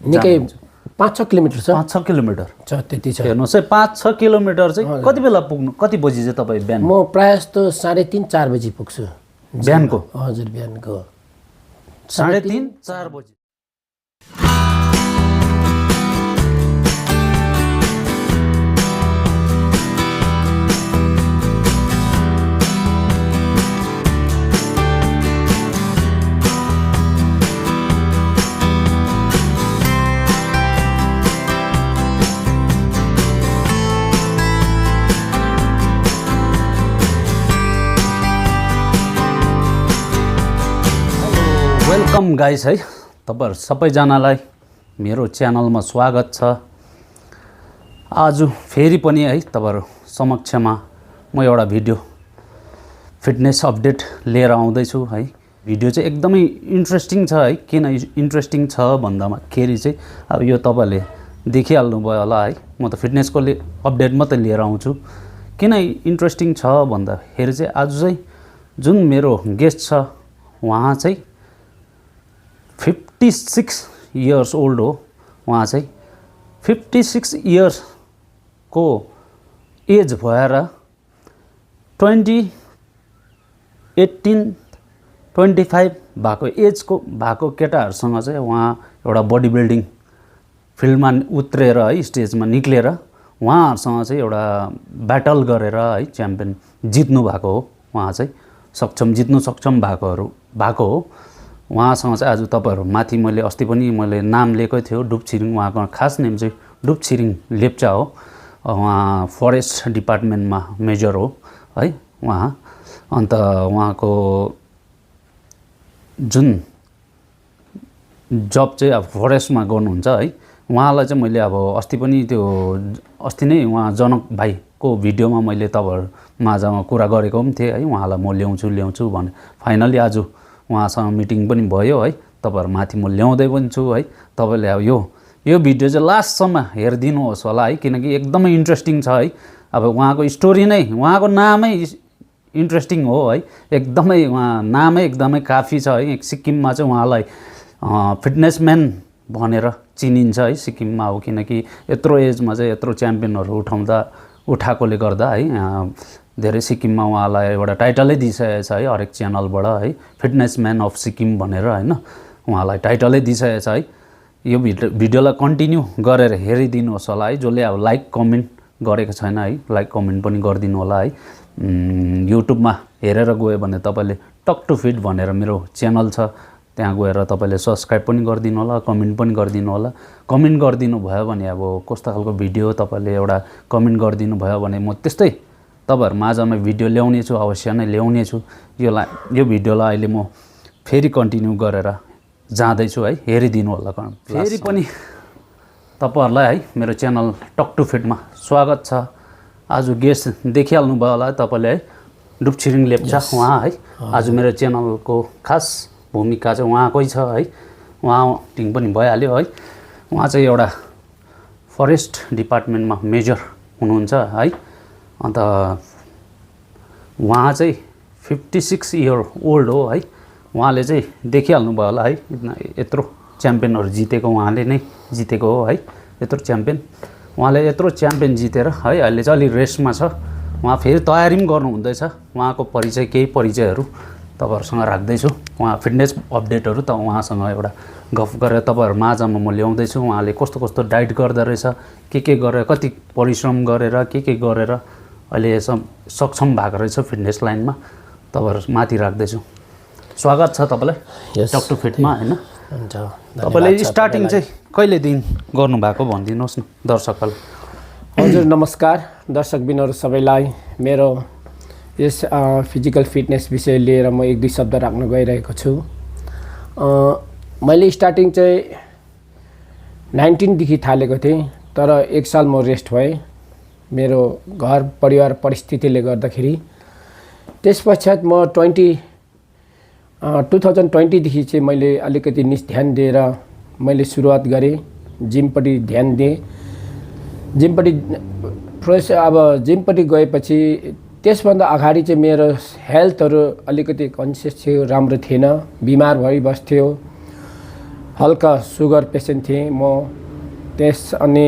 निकै 5-6 किलोमिटर छ। 5-6 किलोमिटर छ, त्यति छ। हेर्नुहोस् है, 5-6 किलोमिटर चाहिँ कति बेला पुग्नु, कति बजी चाहिँ तपाईँ बिहान? म प्रायः जस्तो 3:30-4 बजी पुग्छु बिहानको? हजुर, बिहानको 3:30-4 बजी। वेलकम गाइस है, तपाईहरु सबैजनालाई मेरो च्यानलमा स्वागत छ। आज फेरि पनि है तपाईहरु समक्षमा म एउटा भिडियो फिटनेस अपडेट लिएर आउँदै छु है। भिडियो चाहिँ एकदमै इन्ट्रेस्टिङ छ है। किन इन्ट्रेस्टिङ छ भन्दामा खेरि चाहिँ अब यो तपाईले देखिहाल्नु भयो होला है, म त फिटनेसको अपडेट मात्रै लिएर आउँछु। किन इन्ट्रेस्टिङ छ भन्दाखेरि चाहिँ आज चाहिँ जुन मेरो गेस्ट छ उहाँ चाहिँ 56 इयर्स ओल्ड हो। उहाँ चाहिँ 56 इयर्स को एज भएर 25 भएको केटाहरूसँग चाहिँ उहाँ एउटा बडी बिल्डिङ फिल्डमा उत्रेर है, स्टेजमा निक्लेर उहाँहरूसँग चाहिँ एउटा ब्याटल गरेर है च्याम्पियन जित्नु भएको हो। उहाँ चाहिँ जित्नु सक्षम भएको हो। उहाँसँग चाहिँ आज तपाईहरु माथि मैले अस्ति पनि मैले नाम लिएकै थियो, डुप छिरिङ। उहाँको खास नेम चाहिँ डुप छिरिङ लेप्चा हो। उहाँ फरेस्ट डिपार्टमेन्टमा मेजर हो है उहाँ। अन्त उहाँको जुन जब चाहिँ अब फरेस्टमा गर्नुहुन्छ है, उहाँलाई चाहिँ मैले अब अस्ति नै उहाँ जनक भाइको भिडियोमा मैले तपाईहरु माझमा कुरा गरेको पनि थिएँ है। उहाँलाई म ल्याउँछु भने फाइनली आज उहाँसँग मिटिङ पनि भयो है। तपाईहरु माथि म ल्याउँदै पनि छु है। तपाईले अब यो भिडियो चाहिँ लास्टसम्म हेरिदिनुहोस् होला है, किनकि एकदमै इन्ट्रेस्टिङ छ है। अब उहाँको स्टोरी नै, उहाँको नामै इन्ट्रेस्टिङ हो है। एकदमै उहाँ नामै एकदमै काफी छ है। सिक्किममा चाहिँ उहाँलाई फिटनेसम्यान भनेर चिनिन्छ है सिक्किममा हो, किनकि यत्रो एजमा चाहिँ यत्रो च्याम्पियनहरु उठाएकोले गर्दा है धेरै सिक्किममा उहाँलाई एउटा टाइटलै दिइसकेको छ है हरेक च्यानलबाट है, फिटनेसम्यान अफ सिक्किम भनेर हैन, उहाँलाई टाइटलै दिइसकेको छ है। यो भिडियोलाई कन्टिन्यू गरेर हेरिदिनुहोस् होला है। जसले अब लाइक कमेन्ट गरेको छैन है, लाइक कमेन्ट पनि गरिदिनु होला है। युट्युबमा हेरेर गयो भने तपाईले टक टु फिट भनेर मेरो च्यानल छ, त्यहाँ गएर तपाईले सब्स्क्राइब पनि गरिदिनु होला, कमेन्ट पनि गरिदिनु होला। कमेन्ट गरिदिनु भयो भने अब कस्तो खालको भिडियो तपाईले एउटा कमेन्ट गरिदिनु भयो भने म त्यस्तै तपाईहरु माझमा भिडियो ल्याउने छु, अवश्य नै ल्याउने छु। यो भिडियोलाई अहिले म फेरि कन्टिन्यू गरेर जाँदै छु है, हेरिदिनु होला। फेरि पनि तपाईहरुलाई है मेरो च्यानल टक टु फिटमा स्वागत छ। आज गेस्ट देखिहाल्नु भयो होला तपाईले है, डुप छिरिङ लेप्चा उहाँ है। आज मेरो च्यानलको खास भूमिका चाहिँ उहाँकै छ है। उहाँ टिङ पनि भइहाल्यो है। उहाँ चाहिँ एउटा फरेस्ट डिपार्टमेन्टमा मेजर हुनुहुन्छ है। अन्त उहाँ चाहिँ 56 इयर ओल्ड हो है। उहाँले चाहिँ देखिहाल्नु भयो होला है, यत्रो च्याम्पियनहरु जितेको उहाँले नै जितेको हो है। यत्रो च्याम्पियन उहाँले यत्रो च्याम्पियन जितेर है अहिले चाहिँ अलि रेस्टमा छ। उहाँ फेरि तयारी पनि गर्नु हुँदैछ। उहाँको केही परिचयहरु तपाईहरुसँग राख्दैछु। उहाँ फिटनेस अपडेटहरु त उहाँसँग एउटा गफ गरेर तपाईहरु माझमा म ल्याउँदै छु। उहाँले कस्तो डाइट गर्दै रहेछ, के गरेर, कति परिश्रम गरेर, के गरेर अहिले सक्षम भएको रहेछ फिटनेस लाइनमा, तपाईहरु माथि राख्दैछु। स्वागत छ तपाईलाई टक टु फिटमा हैन। हुन्छ। तपाईले स्टार्टिङ चाहिँ कहिले दिन गर्नु भएको भनिदिनुहोस् न दर्शकहरुलाई। हजुर नमस्कार दर्शकबिनहरु सबैलाई। मेरो यस फिजिकल फिटनेस विषय लिएर म एक दुई शब्द राख्न गइरहेको छु। मैले स्टार्टिङ चाहिँ 19 देखि थालेको थिएँ, तर एक साल म रेस्ट भएँ मेरो घर परिवार परिस्थितिले गर्दाखेरि। त्यसपश्चात म 2020 देखि चाहिँ मैले अलिकति ध्यान दिएर मैले सुरुवात गरेँ, जिमपट्टि ध्यान दिएँ। जिमपट्टि गएपछि त्यसभन्दा अगाडि चाहिँ मेरो हेल्थहरु अलिकति कन्सियस थियो, राम्रो थिएन, बिमार भइबस्थ्यो। हल्का सुगर पेसेन्ट थिएँ म। अनि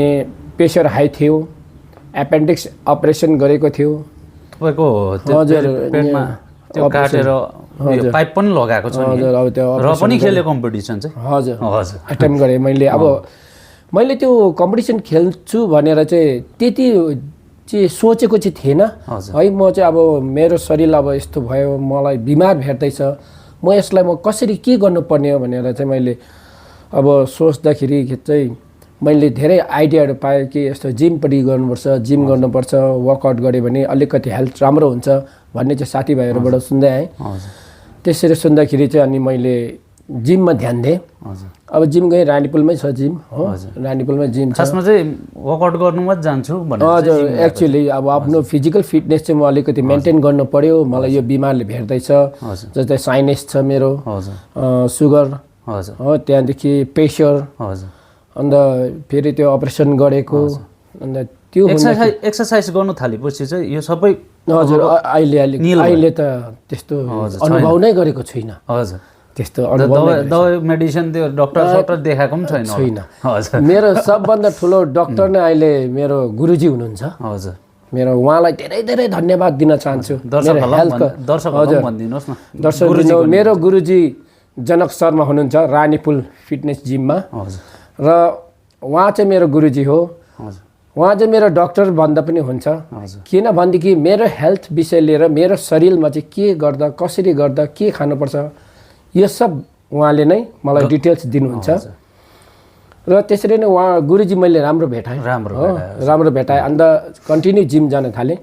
प्रेसर हाई थियो, एपेन्डिक्स अपरेसन गरेको थियो। तपाईँको पेटमा त्यो काटेर पाइप पनि लगाएको छ नि? अब त्यो र पनि खेले कम्पिटिसन चाहिँ? हजुर हजुर एटेम्प गरेँ मैले। अब मैले त्यो कम्पिटिसन खेल्छु भनेर चाहिँ त्यति चाहिँ सोचेको चाहिँ थिएन है। म चाहिँ अब मेरो शरीर अब यस्तो भयो, मलाई बिमार भेट्दैछ, म यसलाई म कसरी के गर्नुपर्ने हो भनेर चाहिँ मैले अब सोच्दाखेरि चाहिँ मैले धेरै आइडियाहरू पाएँ कि यस्तो जिमपट्टि गर्नुपर्छ, जिम गर्नुपर्छ, वर्कआउट गऱ्यो भने अलिकति हेल्थ राम्रो हुन्छ भन्ने चाहिँ साथीभाइहरूबाट सुन्दै आएँ। त्यसरी सुन्दाखेरि चाहिँ अनि मैले जिममा ध्यान दिएँ। अब जिम गएँ, रानीपुलमै छ जिम हो, रानीपुलमै जिम छ। खासमा चाहिँ वर्कआउट गर्नु मात्र जान्छु भनेर? हजुर एक्चुअली अब आफ्नो फिजिकल फिटनेस चाहिँ म अलिकति मेन्टेन गर्नु पर्यो, मलाई यो बिमारले भेट्दैछ। जस्तै साइनेस छ मेरो, सुगर हो, त्यहाँदेखि प्रेसर, अन्त फेरि त्यो अपरेसन गरेको, अन्त त्यो एक्सर्साइज गर्नु थालेपछि चाहिँ यो सबै? हजुर अहिले त त्यस्तो अनुभव नै गरेको छुइनँ। हजुर त्यस्तो दबाई मेडिसिन त्यो डक्टर देखाएको पनि छैन? हजुर मेरो सबभन्दा ठुलो डक्टर नै अहिले मेरो गुरुजी हुनुहुन्छ। हजुर मेरो उहाँलाई धेरै धेरै धन्यवाद दिन चाहन्छु। दर्शक मेरो गुरुजी जनक शर्मा हुनुहुन्छ रानीपुल फिटनेस जिममा, र उहाँ चाहिँ मेरो गुरुजी हो। उहाँ चाहिँ मेरो डक्टर भन्दा पनि हुन्छ, किनभनेदेखि मेरो हेल्थ विषय लिएर मेरो शरीरमा चाहिँ के गर्दा, कसरी गर्दा, के खानुपर्छ, यो सब उहाँले नै मलाई डिटेल्स दिनुहुन्छ। र त्यसरी नै उहाँ गुरुजी मैले राम्रो भेटाएँ, राम्रो भेटाएँ। अन्त कन्टिन्यू जिम जान थालेँ।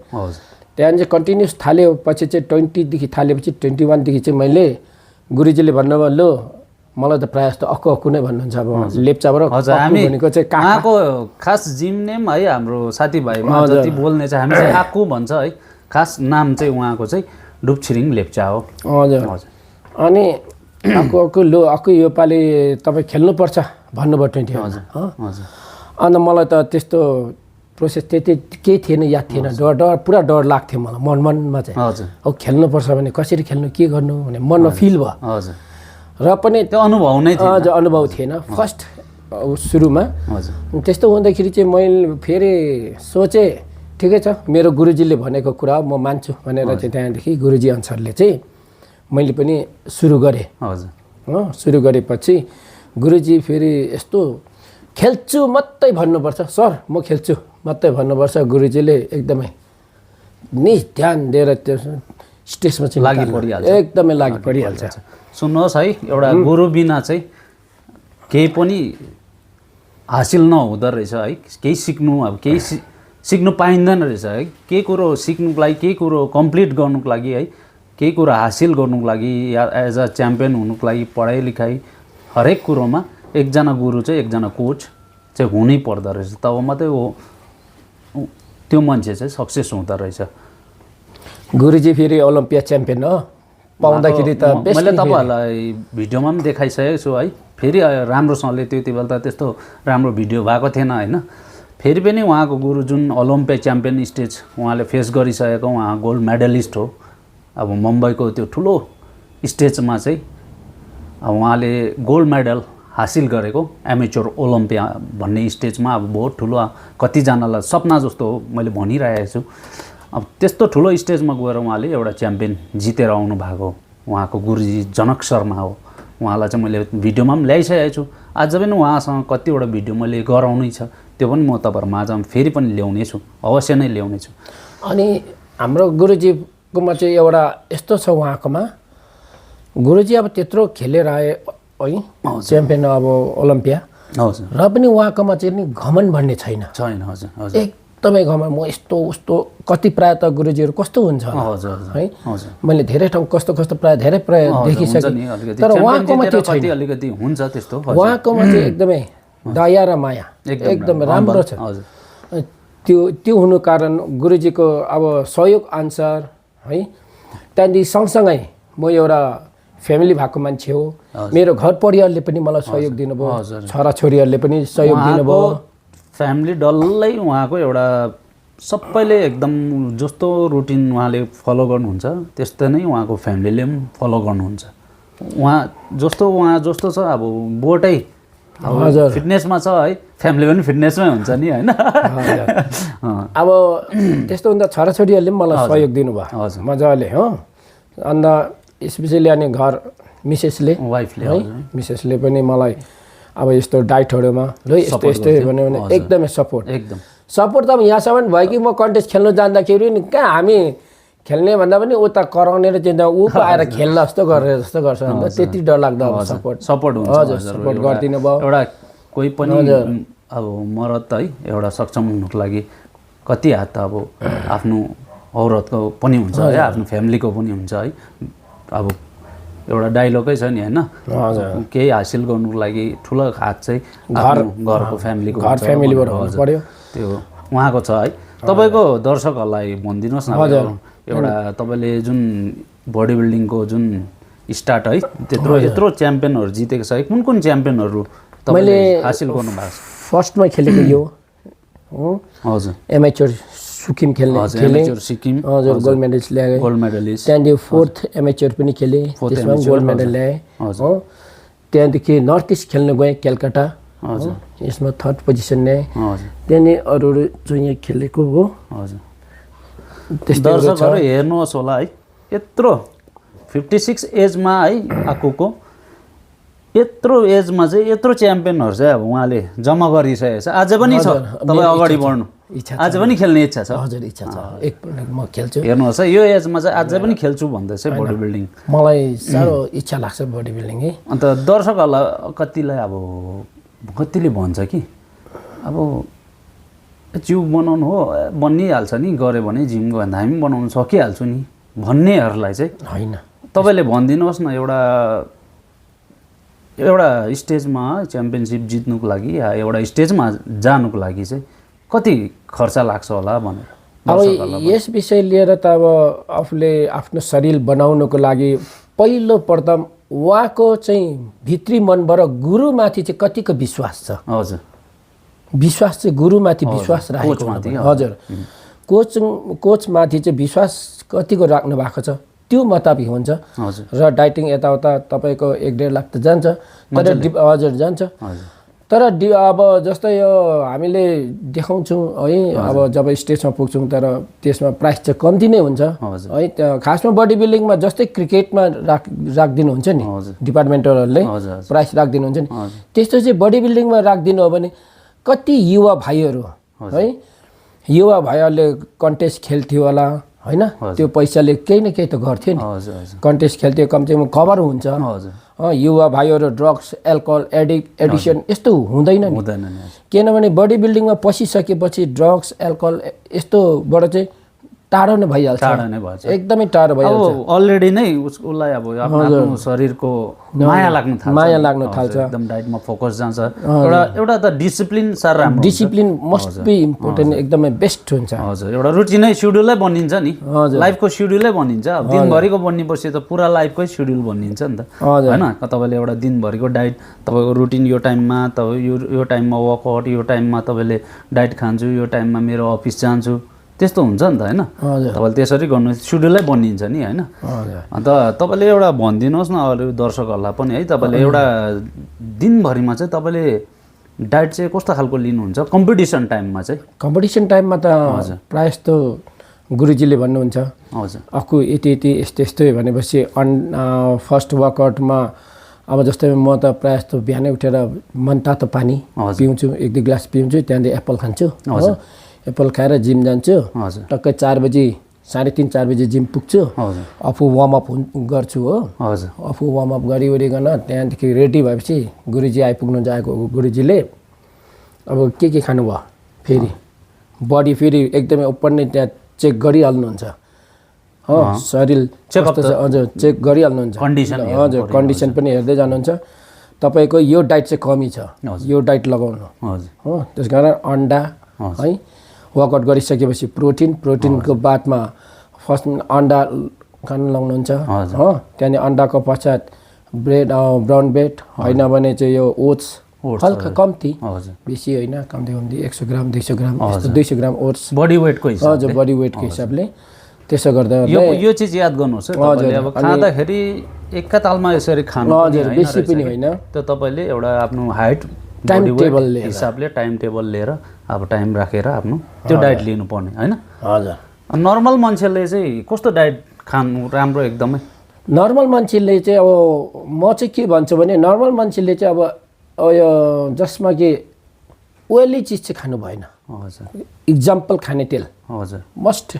त्यहाँदेखि चाहिँ कन्टिन्युस थाल्यो, पछि चाहिँ 20देखि थालेपछि 21देखि चाहिँ मैले गुरुजीले भन्नुभयो ल मलाई त प्रायः जस्तो अक्कु नै भन्नुहुन्छ। अब लेप्चाबाट भनेको चाहिँ कहाँको खास जिम नेम है, हाम्रो साथीभाइमा जति बोल्ने चाहिँ हामी चाहिँ आक्कु भन्छ है, खास नाम चाहिँ उहाँको चाहिँ डुपछिरिङ लेप्चा हो। हजुर अनि अक्कु लो अक्कु योपालि तपाईँ खेल्नुपर्छ भन्नुभयो 21। अन्त मलाई त त्यस्तो प्रोसेस त्यति केही थिएन, याद थिएन, पुरा डर लाग्थ्यो मलाई मनमा चाहिँ। अब खेल्नुपर्छ भने कसरी खेल्नु, के गर्नु भने मनमा फिल भयो। र पनि त्यो अनुभव नै थिएन। हजुर अनुभव थिएन फर्स्ट सुरुमा। त्यस्तो हुँदाखेरि चाहिँ मैले फेरि सोचेँ ठिकै छ मेरो गुरुजीले भनेको कुरा म मान्छु भनेर चाहिँ त्यहाँदेखि गुरुजी अनुसारले चाहिँ मैले पनि सुरु गरेँ। सुरु गरेपछि गुरुजी फेरि यस्तो खेल्छु मात्रै भन्नुपर्छ, सर म खेल्छु मात्रै भन्नुपर्छ। गुरुजीले एकदमै नि ध्यान दिएर त्यो स्टेजमा चाहिँ लागि परिहाल्छ, एकदमै लागि परिहाल्छ। सुन्नुहोस् है, एउटा गुरु बिना चाहिँ केही पनि हासिल नहुँदो रहेछ है। केही सिक्नु, अब केही सिक्नु पाइँदैन रहेछ है। केही कुरो सिक्नुको लागि, केही कुरो कम्प्लिट गर्नुको लागि है, केही कुरो हासिल गर्नुको लागि या एज अ च्याम्पियन हुनुको लागि पढाइ लेखाइ हरेक कुरोमा एकजना गुरु चाहिँ, एकजना कोच चाहिँ हुनै पर्दो रहेछ। तब मात्रै हो त्यो मान्छे चाहिँ सक्सेस हुँदो रहेछ। गुरुजी फेरि ओलम्पिया च्याम्पियन हो, पाउँदाखेरि त मैले तपाईँहरूलाई भिडियोमा पनि देखाइसकेको छु है। फेरि राम्रोसँगले त्यति बेला त त्यस्तो राम्रो भिडियो भएको थिएन होइन। फेरि पनि उहाँको गुरु जुन ओलम्पिया च्याम्पियन स्टेज उहाँले फेस गरिसकेको, उहाँ गोल्ड मेडलिस्ट हो। अब मुम्बईको त्यो ठुलो स्टेजमा चाहिँ अब उहाँले गोल्ड मेडल हासिल गरेको, एमेच्योर ओलम्पिया भन्ने स्टेजमा अब बहुत ठुलो कतिजनालाई सपना जस्तो हो मैले भनिरहेको छु। अब त्यस्तो ठुलो स्टेजमा गएर उहाँले एउटा च्याम्पियन जितेर आउनु भएको उहाँको गुरुजी जनक शर्मा हो। उहाँलाई चाहिँ मैले भिडियोमा पनि ल्याइसकेको छु। आज पनि उहाँसँग कतिवटा भिडियो मैले गराउनै छ, त्यो पनि म तपाईँहरू माझमा फेरि पनि ल्याउने छु, अवश्य नै ल्याउने छु। अनि हाम्रो गुरुजीकोमा चाहिँ एउटा यस्तो छ, उहाँकोमा गुरुजी अब त्यत्रो खेलेर आए है, च्याम्पियन अब ओलम्पिया, र पनि उहाँकोमा चाहिँ नि घमन भन्ने छैन। एकदमै घमन, म यस्तो उस्तो कति प्राय त गुरुजीहरू कस्तो हुन्छ है, मैले धेरै ठाउँ कस्तो प्राय धेरै देखिसकेँ। तर उहाँकोमा त्यो छैन, अलिकति हुन्छ त्यस्तो। उहाँकोमा चाहिँ एकदमै दया र माया एकदमै राम्रो छ। त्यो हुनु कारण गुरुजीको अब सहयोग अनुसार है। त्यहाँदेखि सँगसँगै म एउटा फ्यामिली भएको मान्छे हो, मेरो घर परिवारले पनि मलाई सहयोग दिनुभयो, छोराछोरीहरूले पनि सहयोग दिनुभयो। फ्यामिली डल्लै उहाँको एउटा सबैले एकदम जस्तो रुटिन उहाँले फलो गर्नुहुन्छ त्यस्तै नै उहाँको फ्यामिलीले पनि फलो गर्नुहुन्छ। उहाँ जस्तो छ अब बोटै हजुर फिटनेसमा छ है, फ्यामिली पनि फिटनेसमै हुन्छ नि होइन। अब त्यस्तो हुन्छ, छोराछोरीहरूले पनि मलाई सहयोग दिनुभयो मजाले हो। अन्त स्पेसली अनि घर मिसेसले वाइफले है, मिसेसले पनि मलाई अब यस्तो डाइटहरूमा ल यस्तो यस्तो भन्यो भने एकदमै सपोर्ट त अब यहाँसम्म भयो कि म कन्टेस्ट खेल्नु जाँदाखेरि नि कहाँ हामी खेल्ने भन्दा पनि उता कराउने र चिन्ता ऊ पो आएर खेल्न जस्तो गरेर जस्तो गर्छ अन्त त्यति डरलाग्दो अब सपोर्ट हुन्छ। हजुर सपोर्ट गरिदिनु भयो। एउटा कोही पनि अब मरद है एउटा सक्षम हुनुको लागि कति हात त अब आफ्नो औरतको पनि हुन्छ है, आफ्नो फ्यामिलीको पनि हुन्छ है। अब एउटा डाइलगै छ नि होइन, केही हासिल गर्नुको लागि ठुलो हात चाहिँ घरको फ्यामिलीको फ्यामिलीबाट हुनु पर्यो, त्यो उहाँको छ है। तपाईँको दर्शकहरूलाई भनिदिनुहोस् न एउटा तपाईँले जुन बडी बिल्डिङको जुन स्टार्ट है यत्रो च्याम्पियनहरू जितेको छ है, कुन कुन च्याम्पियनहरू तपाईँले हासिल गर्नुभएको छ? फर्स्टमा खेलेको यो हजुर एमेच्योर सिक्किम खेलेँ सिक्किम हजुर गोल्ड मेडलिस्ट ल्याएँ। त्यहाँदेखि फोर्थ एमेच्योर पनि खेलेँ, त्यसमा गोल्ड मेडल ल्याएँ हो। त्यहाँदेखि नर्थ इस्ट खेल्न गएँ कलकत्ता, यसमा थर्ड पोजिसन ल्याएँ। त्यहाँदेखि अरू चाहिँ यहाँ खेलेको हो। दर्शकहरू हेर्नुहोस् होला है, यत्रो 56 एजमा है आएको यत्रो एजमा चाहिँ यत्रो च्याम्पियनहरू चाहिँ अब उहाँले जम्मा गरिसकेको छ। आज पनि छ तपाईँ अगाडि बढ्नु, आज पनि खेल्ने इच्छा छ? हजुर इच्छा छ, एकपल्ट म खेल्छु। हेर्नुहोस् है यो एजमा चाहिँ आज पनि खेल्छु भन्दैछ बडी बिल्डिङ। मलाई साह्रो इच्छा लाग्छ बडी बिल्डिङ है। अन्त दर्शकहरूलाई कतिलाई अब कतिले भन्छ कि अब जिउ बनाउनु हो बनिहाल्छ नि, गऱ्यो भने जिम गयो भने हामी बनाउनु सकिहाल्छु नि भन्नेहरूलाई चाहिँ होइन, तपाईँले भनिदिनुहोस् न एउटा स्टेजमा च्याम्पियनसिप जित्नुको लागि या एउटा स्टेजमा जानुको लागि चाहिँ कति खर्च लाग्छ होला भनेर। अब यस विषय लिएर त अब आफूले आफ्नो शरीर बनाउनुको लागि पहिलो प्रथम उहाँको चाहिँ भित्री मनबाट गुरुमाथि चाहिँ कतिको विश्वास छ। हजुर विश्वास चाहिँ गुरुमाथि विश्वास राखेको, हजुर कोचमाथि चाहिँ विश्वास कतिको राख्नु भएको छ त्यो मुताबिक हुन्छ। र डाइटिङ यताउता तपाईँको 1-1.5 लाख त जान्छ, तर हजुर जान्छ। तर अब जस्तै यो हामीले देखाउँछौँ है, अब जब स्टेजमा पुग्छौँ तर त्यसमा प्राइस चाहिँ कम्ती नै हुन्छ है। खासमा बडी बिल्डिङमा जस्तै क्रिकेटमा राखिदिनुहुन्छ नि डिपार्टमेन्टहरूले प्राइस राखिदिनुहुन्छ नि, त्यस्तो चाहिँ बडी बिल्डिङमा राखिदिनु हो भने कति युवा भाइहरू है, युवा भाइहरूले कन्टेस्ट खेल्थ्यो होला होइन, त्यो पैसाले केही न केही त गर्थ्यो नि, कन्टेस्ट खेल्थ्यो, कमसेकम कभर हुन्छ। युवा भाइहरू ड्रग्स एल्कोहल एडिक्सन यस्तो हुँदैन नि, किनभने बडी बिल्डिङमा पसिसकेपछि ड्रग्स एल्कोहल यस्तोबाट चाहिँ टाढो नै भइहाल्छ, एकदमै टाढो भइहाल्छ। अलरेडी नै उसलाई अब आफ्नो शरीरको माया लाग्न थाल्छ, एकदम डाइटमा फोकस जान्छ। एउटा त डिसिप्लिन साह्रो राम्रो, डिसिप्लिन मस्ट बी इम्पोर्टेन्ट, एकदमै बेस्ट हुन्छ। हजुर एउटा रुटिनै सेड्युलै बनिन्छ नि, लाइफको सेड्युलै बनिन्छ। दिनभरिको बनिएपछि त पुरा लाइफकै सेड्युल बनिन्छ नि त होइन। तपाईँले एउटा दिनभरिको डाइट तपाईँको रुटिन यो टाइममा यो टाइममा वर्कआउट, यो टाइममा तपाईँले डाइट खान्छु, यो टाइममा मेरो अफिस जान्छु, त्यस्तो हुन्छ नि त होइन। तपाईँले त्यसरी गर्नु सेड्युलै बनिन्छ नि होइन। अन्त तपाईँले एउटा भनिदिनुहोस् न अरू दर्शकहरूलाई पनि है, तपाईँले एउटा दिनभरिमा चाहिँ तपाईँले डाइट चाहिँ कस्तो खालको लिनुहुन्छ कम्पिटिसन टाइममा चाहिँ? कम्पिटिसन टाइममा त प्रायः जस्तो गुरुजीले भन्नुहुन्छ हजुर अक्कु यति यस्तो यस्तो भनेपछि फर्स्ट वर्कआउटमा अब जस्तै म त प्रायः जस्तो बिहानै उठेर मनतातो पानी पिउँछु, 1-2 ग्लास पिउँछु, त्यहाँदेखि एप्पल खान्छु, एप्पल खाएर जिम जान्छु, टक्कै 4 बजी 3:30-4 बजी जिम पुग्छु, आफू वार्मअप गर्छु हो। आफू वार्मअप गरिवरिकन त्यहाँदेखि रेडी भएपछि गुरुजी आइपुग्नु जाएको, गुरुजीले अब के खानुभयो फेरि बडी फेरि एकदमै ओपन नै त्यहाँ चेक गरिहाल्नुहुन्छ हो, शरीर हजुर चेक गरिहाल्नुहुन्छ, हजुर कन्डिसन पनि हेर्दै जानुहुन्छ। तपाईँको यो डाइट चाहिँ कमी छ, यो डाइट लगाउनु हो। त्यस कारण अन्डा है, वर्कआउट गरिसकेपछि प्रोटिनको बादमा फर्स्ट अन्डा खान लाउनुहुन्छ हो। त्यहाँदेखि अन्डाको पश्चात ब्रेड ब्राउन ब्रेड होइन भने चाहिँ यो ओट्स हल्का कम्ती, बेसी होइन, कम्ती 100 ग्राम 200 ग्राम 200 ग्राम ओट्स बडी वेटको हिसाबले, हजुर बडी वेटको हिसाबले। त्यसो गर्दा यो चिज याद गर्नुहोस् है तपाईँले, अब खाँदाखेरि एकैतालमा यसरी खानु हजुर बेसी पनि होइन, त्यो तपाईँले एउटा आफ्नो height time body weight table लिएर। हिसाबले टाइम टेबल लिएर अब टाइम राखेर आफ्नो त्यो डाइट लिनुपर्ने होइन। हजुर नर्मल मान्छेले चाहिँ कस्तो डाइट खानु राम्रो एकदमै? नर्मल मान्छेले चाहिँ अब म चाहिँ के भन्छु भने नर्मल मान्छेले चाहिँ अब यो जसमा कि ओइली चिज चाहिँ खानु भएन। हजुर इक्जाम्पल खाने तेल हजुर मस्ट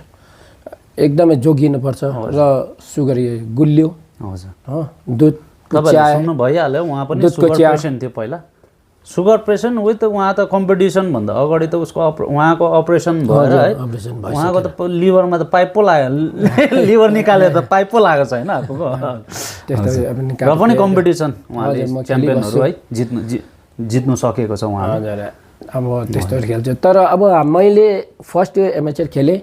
एकदमै जोगिनुपर्छ र सुगर गुलियो हजुर। दुधको तपाईँले चिया सुन्नु भइहाल्यो, उहाँ पनि दुधको सुगर चिया। पेसेन्ट थियो पहिला। सुगर पेसेन्ट विथ उहाँ त कम्पिटिसन भन्दा अगाडि त उसको उहाँको अपरेसन भएर है अपरेसन भयो। उहाँको त लिभरमा त पाइप पो लाग्यो, लिभर निकालेर त पाइप पो लागेको छैन आफूको। त्यस्तो अब र पनि कम्पिटिसन उहाँले च्याम्पियनहरू है जित्नु सकेको छ उहाँले। हजुर अब त्यस्तोहरू खेल्छ। तर अब मैले फर्स्ट एमेचर खेलेँ,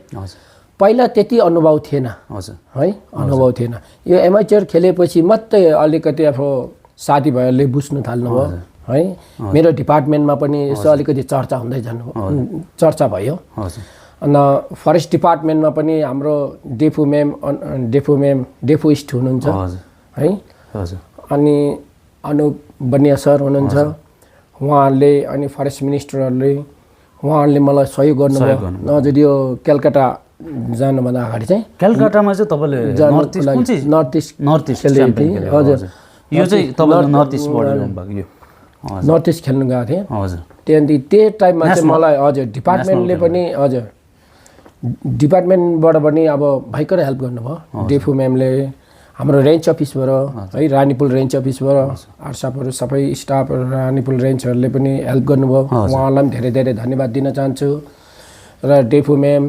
पहिला त्यति अनुभव थिएन हजुर है, अनुभव थिएन। यो एमेचर खेलेपछि मात्रै अलिकति अब साथीभाइहरूले बुझ्नु थाल्नुभयो है। मेरो डिपार्टमेन्टमा पनि यसो अलिकति चर्चा हुँदै जानु चर्चा भयो। अन्त फरेस्ट डिपार्टमेन्टमा पनि हाम्रो डेफु इस्ट हुनुहुन्छ है, अनि अनुप बनिया सर हुनुहुन्छ, उहाँहरूले अनि फरेस्ट मिनिस्टरहरूले उहाँहरूले मलाई सहयोग गर्नुभयो। हजुर यो कलकत्ता जानुभन्दा अगाडि चाहिँ कलकत्तामा चाहिँ तपाईँले नर्थ इस्ट हजुर यो चाहिँ तपाईँले नर्थ इस्टबाट ल्याउनुभएको यो नर्थ इस्ट खेल्नु गएको थिएँ। हजुर त्यहाँदेखि त्यो टाइममा चाहिँ मलाई हजुर डिपार्टमेन्टले पनि हजुर डिपार्टमेन्टबाट पनि अब भयङ्कर हेल्प गर्नुभयो। डेफु म्यामले हाम्रो रेन्ज अफिसबाट है, रानीपुल रेन्ज अफिसबाट आरसापहरू सबै स्टाफहरू रानीपुल रेन्जहरूले पनि हेल्प गर्नुभयो। उहाँलाई पनि धेरै धेरै धन्यवाद दिन चाहन्छु। र डेफु म्याम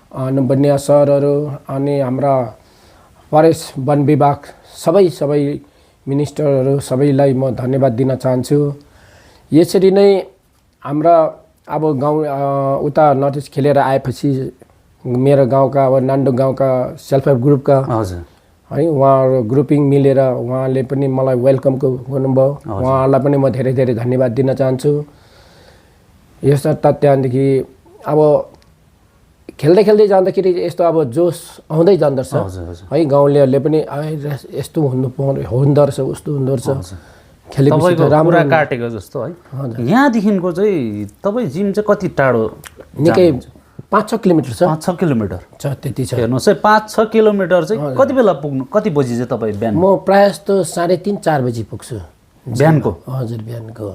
अनुबन्या सरहरू अनि हाम्रा फरेस्ट वन विभाग सबै मिनिस्टरहरू सबैलाई म धन्यवाद दिन चाहन्छु। यसरी नै हाम्रा अब गाउँ उता नर्थ इस्ट खेलेर आएपछि मेरो गाउँका अब नान्डो गाउँका सेल्फ हेल्प ग्रुपका हजुर है उहाँहरू ग्रुपिङ मिलेर उहाँले पनि मलाई वेलकमको गर्नुभयो। उहाँहरूलाई पनि म धेरै धेरै धन्यवाद दिन चाहन्छु। यसर्थ त्यहाँदेखि अब खेल्दै खेल्दै जाँदाखेरि यस्तो अब जोस आउँदै जाँदो रहेछ है। गाउँलेहरूले पनि यस्तो हुँदो रहेछ उस्तो हुँदो रहेछ खेलेपछि त राम्रो काटेको जस्तो है। यहाँदेखिको चाहिँ तपाईँ जिम चाहिँ कति टाढो? निकै 5-6 किलोमिटर छ। 5-6 किलोमिटर छ, त्यति छ। हेर्नुहोस् है 5-6 किलोमिटर चाहिँ कति बेला पुग्नु? कति बजी चाहिँ तपाईँ बिहान? म प्रायः जस्तो 3:30-4 बजी पुग्छु बिहानको। हजुर बिहानको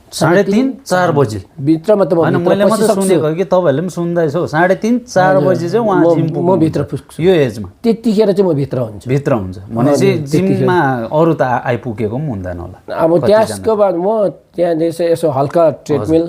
3:30-4 बजी भित्रमा त होइन, मैले मात्रै सुनेको कि तपाईँहरूले पनि सुन्दैछौ 3:30-4 बजी चाहिँ उहाँ जिम पुग्नु? म भित्र पुग्छु यो एजमा त्यतिखेर चाहिँ म भित्र हुन्छु। भित्र हुन्छ भनेपछि जिममा अरू त आइपुगेको पनि हुँदैन होला। अब त्यसको बाद म त्यहाँदेखि यसो हल्का ट्रेडमिल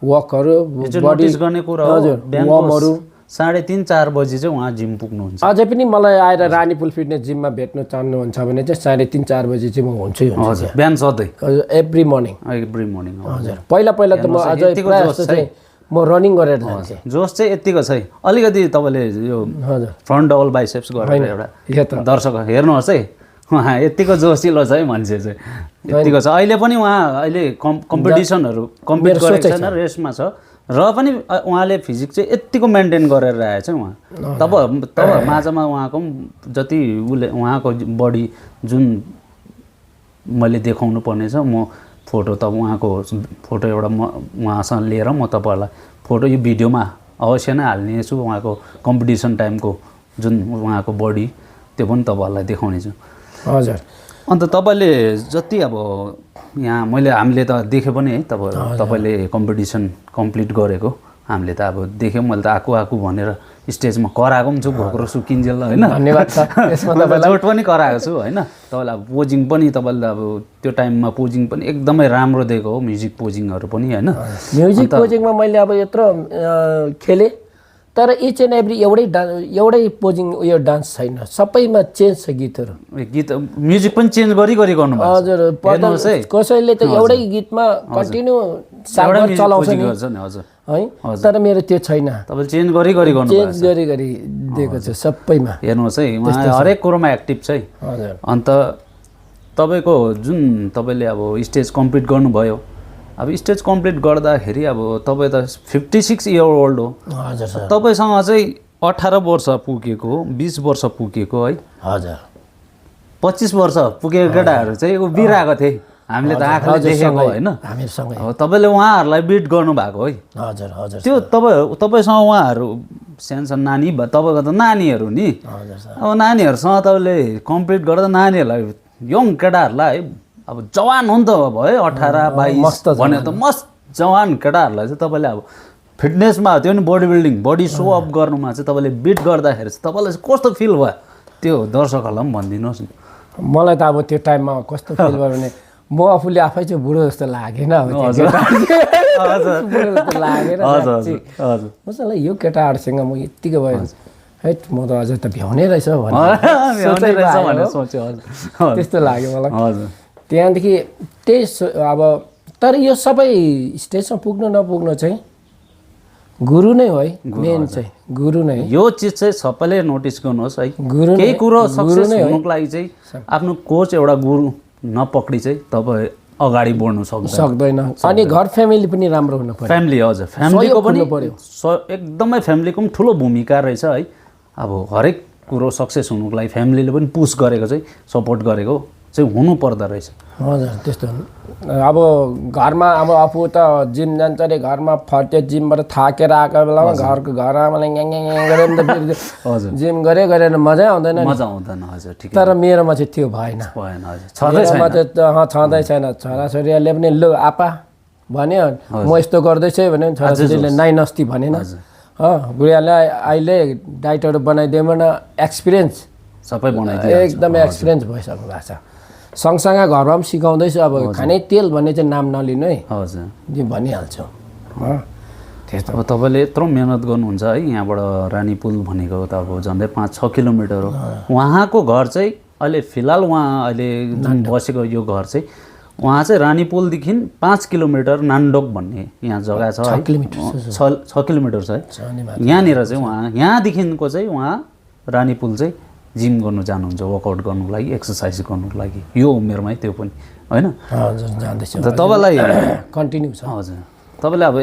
वकहरू बडी गर्ने कुरा हो। वार्महरू 3:30-4 बजी चाहिँ उहाँ जिम पुग्नुहुन्छ। अझै पनि मलाई आएर रानीपुल फिटनेस जिममा भेट्न चाहनुहुन्छ भने चाहिँ 3:30-4 बजी चाहिँ म हुन्छु। हजुर बिहान सधैँ एभ्री मर्निङ हजुर। पहिला त म अझै प्रायः जस्तो चाहिँ म रनिङ गरेर जान्थेँ। जोस चाहिँ यतिको छ है। अलिकति तपाईँले यो हजुर फ्रन्ट डबल बाइसेप्स गरेर एउटा दर्शक हेर्नुहोस् है, उहाँ यतिको जोसिलो छ है मान्छे चाहिँ यतिको छ। अहिले पनि उहाँ अहिले कम्पिटिसनहरू कम्पिट गरेको छैन, रेसमा छ र पनि उहाँले फिजिक चाहिँ यतिको मेन्टेन गरेर आएछ उहाँ। तब माझमा उहाँको जति उसले उहाँको बडी जुन मैले देखाउनु पर्ने छ, म फोटो त उहाँको फोटो एउटा उहाँसँग लिएर म तपाईँहरूलाई फोटो यो भिडियोमा अवश्य नै हाल्नेछु। उहाँको कम्पिटिसन टाइमको जुन उहाँको बडी त्यो पनि तपाईँहरूलाई देखाउने छु। हजुर अन्त तपाईँले जति अब यहाँ हामीले त देख्यो पनि है, तपाईँले कम्पिटिसन कम्प्लिट गरेको हामीले त अब देख्यौँ। मैले त आएको भनेर स्टेजमा कराएको पनि छु, भोक्रो सुकिन्जेल होइन। धन्यवाद छ यसमा तपाईँलाई। जोड पनि कराएको छु होइन। तपाईँलाई अब पोजिङ पनि तपाईँले अब त्यो टाइममा पोजिङ पनि एकदमै राम्रो दिएको हो, म्युजिक पोजिङहरू पनि होइन। म्युजिक पोजिङमा मैले अब यत्रो खेलेँ तर इच एन्ड एभ्री एउटै पोजिङ उयो डान्स छैन, सबैमा चेन्ज छ गीतहरू। गीत म्युजिक पनि चेन्ज गरी गर्नु भएको हजुर। कसैले त एउटै गीतमा कन्टिन्यू साउन्ड चलाउँछ नि हजुर है, तर मेरो त्यो छैन। तपाईँले चेन्ज गरी गर्नु चेन्ज गरी दिएको छ सबैमा। हेर्नुहोस् है उहाँ हरेक कुरोमा एक्टिभ छ है। हजुर अन्त तपाईँको जुन तपाईँले अब स्टेज कम्प्लिट गर्नुभयो, अब स्टेज कम्प्लिट गर्दाखेरि अब तपाईँ त 56 इयर ओल्ड हो। हजुर सर। तपाईँसँग चाहिँ 18 वर्ष पुगेको, 20 वर्ष पुगेको है, हजुर 25 वर्ष पुगेको केटाहरू चाहिँ बिराएको थिए हामीले त आँखाले देखेको होइन हामीसँगै अब तपाईँले उहाँहरूलाई बिट गर्नुभएको है हजुर हजुर त्यो तपाईँसँग उहाँहरू सानसानो नानी तपाईँको त नानीहरू नि हजुर सर अब नानीहरूसँग तपाईँले कम्पिट गर्दा नानीहरूलाई यङ केटाहरूलाई है अब जवान हो नि त भयो 18-22 भने त मस्त जवान केटाहरूलाई चाहिँ तपाईँले अब फिटनेसमा त्यो नि body building body show up गर्नुमा चाहिँ तपाईँले बिट गर्दाखेरि चाहिँ तपाईँलाई चाहिँ कस्तो फिल भयो त्यो दर्शकहरूलाई पनि भनिदिनुहोस् न मलाई त अब त्यो टाइममा कस्तो फिल भयो भने म आफूले आफै चाहिँ बुढो जस्तो लागेन अब त्यो हजुर केटा बुढो जस्तो लागेन हजुर साँच्ची। हजुर म चाहिँ यो केटाहरूसँग म यत्तिकै भयो हैट म त अझै त भ्याउनै रहेछ भ्याउनै रहेछ भनेर भनेर सोच्यो हजुर त्यस्तो लाग्यो मलाई हजुर त्यहाँदेखि त्यही अब तर यो सबै स्टेजमा पुग्नु नपुग्नु चाहिँ गुरु नै हो है मेन चाहिँ गुरु नै यो चिज चाहिँ सबैले नोटिस गर्नुहोस् है गुरु नै- केही कुरो गुरु सक्सेस नै है। हुनुको लागि चाहिँ आफ्नो कोच एउटा गुरु नपक्री चाहिँ तपाईँ अगाडि बढ्नु सक्दैन सक्दैन अनि घर फ्यामिली पनि राम्रो हुनु पर्यो फ्यामिली हजुर फ्यामिलीको पनि खुल्नु पर्यो। एकदमै फ्यामिलीको पनि ठुलो भूमिका रहेछ है अब हरेक कुरो सक्सेस हुनुको लागि फ्यामिलीले पनि पुस गरेको चाहिँ सपोर्ट गरेको चाहिँ हुनु पर्दो रहेछ हजुर त्यस्तो अब घरमा अब आफू त जिम जान्छ अरे घरमा फर्टे जिमबाट थाकेर आएको बेलामा घर आमालाई ङ्याङ गरेर त फेरि हजुर जिम गरेर मजै आउँदैन नि। मजा आउँदैन हजुर ठिकै तर मेरोमा चाहिँ त्यो भएन भएन हजुर छँदै मेरोमा छैन चाहिँ छँदै छैन छोराछोरीहरूले पनि लु आपा भन्यो म यस्तो गर्दैछु है भने छोराछोरीले नाइ नस्ती भनेन बुढियालाई अहिले डाइटहरू बनाइदियो भने एक्सपिरियन्स सबै बनाइदियो एकदमै एक्सपिरियन्स भइसक्नु भएको छ सँगसँगै घरमा पनि सिकाउँदैछु अब खाने तेल भन्ने चाहिँ नाम नलिनु है हजुर यो भनिहाल्छु त्यस्तो अब तपाईँले यत्रो मेहनत गर्नुहुन्छ है यहाँबाट रानी पुल भनेको त अब झन्डै 5-6 किलोमिटर हो उहाँको घर चाहिँ अहिले फिलहाल उहाँ अहिले जुन बसेको यो घर चाहिँ उहाँ चाहिँ रानी पुलदेखि 5 किलोमिटर नान्डोक भन्ने यहाँ जग्गा छ है 6 किलोमिटर छ है यहाँनिर चाहिँ उहाँ यहाँदेखिको चाहिँ उहाँ रानी पुल चाहिँ जिम गर्नु जानुहुन्छ वर्कआउट गर्नुको लागि एक्सर्साइज गर्नुको लागि यो उमेरमै त्यो पनि होइन हजुर जाँदैछु त तपाईँलाई कन्टिन्यू छ हजुर तपाईँले अब